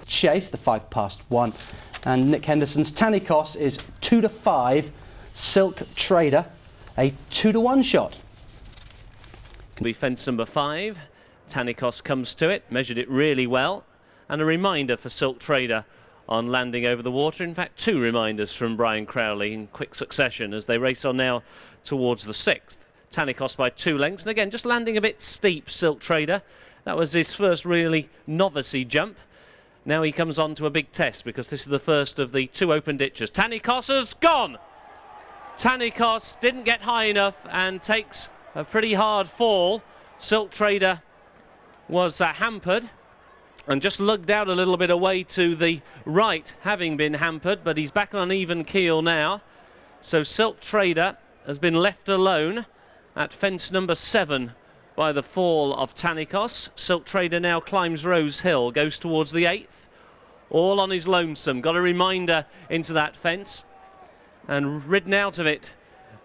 Chase, the 5-past-1, and Nick Henderson's Tanikos is 2-5. Silk Trader, a 2-1 shot. Can be fence number 5. Tanikos comes to it, measured it really well, and a reminder for Silk Trader on landing over the water. In fact, 2 reminders from Brian Crowley in quick succession as they race on now towards the 6th. Tanikos by 2 lengths, and again just landing a bit steep, Silk Trader. That was his first really novice-y jump. Now he comes on to a big test because this is the first of the 2 open ditches. Tanikos has gone! Tanikos didn't get high enough and takes a pretty hard fall. Silk Trader was hampered and just lugged out a little bit away to the right, having been hampered, but he's back on an even keel now. So Silk Trader has been left alone at fence number 7 by the fall of Tanikos. Silk Trader now climbs Rose Hill, goes towards the 8th, all on his lonesome. Got a reminder into that fence and ridden out of it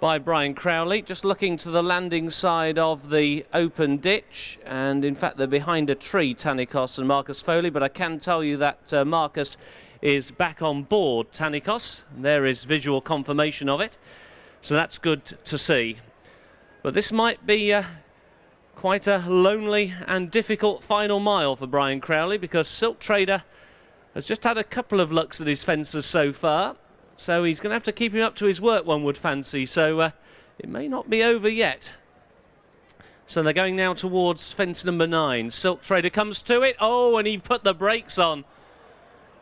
by Brian Crowley, just looking to the landing side of the open ditch, and in fact they're behind a tree, Tanikos and Marcus Foley, but I can tell you that Marcus is back on board Tanikos. There is visual confirmation of it, so that's good to see. But this might be quite a lonely and difficult final mile for Brian Crowley, because Silk Trader has just had a couple of looks at his fences so far, so he's going to have to keep him up to his work, one would fancy, so it may not be over yet. So they're going now towards fence number 9. Silk Trader comes to it, oh, and he put the brakes on.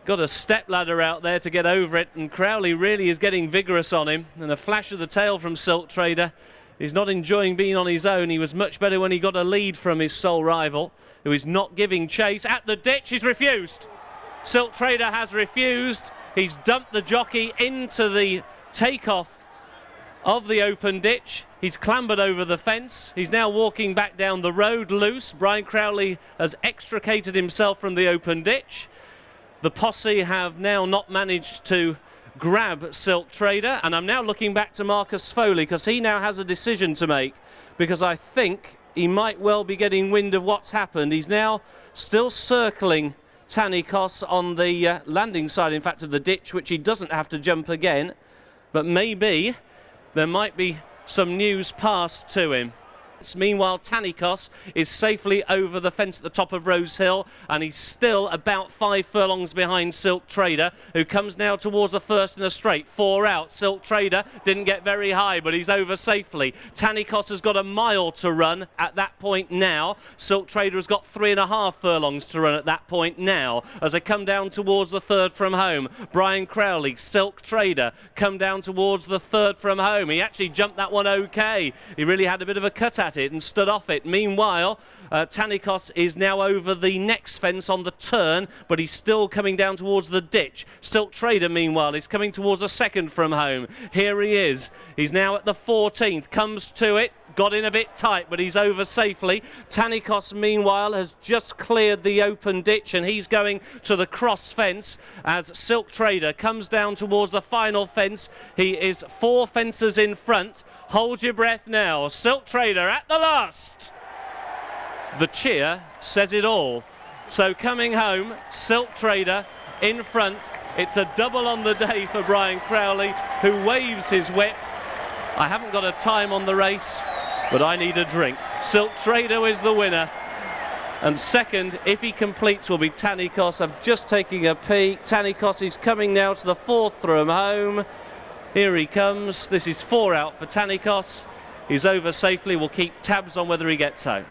Got a step ladder out there to get over it, and Crowley really is getting vigorous on him, and a flash of the tail from Silk Trader. He's not enjoying being on his own. He was much better when he got a lead from his sole rival, who is not giving chase. At the ditch, he's refused. Silk Trader has refused. He's dumped the jockey into the takeoff of the open ditch. He's clambered over the fence. He's now walking back down the road loose. Brian Crowley has extricated himself from the open ditch. The posse have now not managed to grab Silk Trader, and I'm now looking back to Marcus Foley because he now has a decision to make, because I think he might well be getting wind of what's happened. He's now still circling Tanikos on the landing side, in fact, of the ditch, which he doesn't have to jump again, but maybe there might be some news passed to him. Meanwhile, Tanikos is safely over the fence at the top of Rose Hill, and he's still about 5 furlongs behind Silk Trader, who comes now towards the first in the straight. 4 out. Silk Trader didn't get very high, but he's over safely. Tanikos has got a mile to run at that point now. Silk Trader has got 3.5 furlongs to run at that point now. As they come down towards the 3rd from home, Brian Crowley, Silk Trader come down towards the 3rd from home. He actually jumped that one okay. He really had a bit of a cut at it and stood off it. Meanwhile, Tanikos is now over the next fence on the turn, but he's still coming down towards the ditch. Silk Trader, meanwhile, is coming towards the 2nd from home. Here he is. He's now at the 14th, comes to it, got in a bit tight, but he's over safely. Tanikos, meanwhile, has just cleared the open ditch, and he's going to the cross fence as Silk Trader comes down towards the final fence. He is 4 fences in front. Hold your breath now. Silk Trader at the last. The cheer says it all. So coming home, Silk Trader in front. It's a double on the day for Brian Crowley, who waves his whip. I haven't got a time on the race, but I need a drink. Silk Trader is the winner. And second, if he completes, will be Tanikos. I'm just taking a peek. Tanikos is coming now to the 4th from home. Here he comes. This is 4 out for Tanikos. He's over safely. We'll keep tabs on whether he gets home.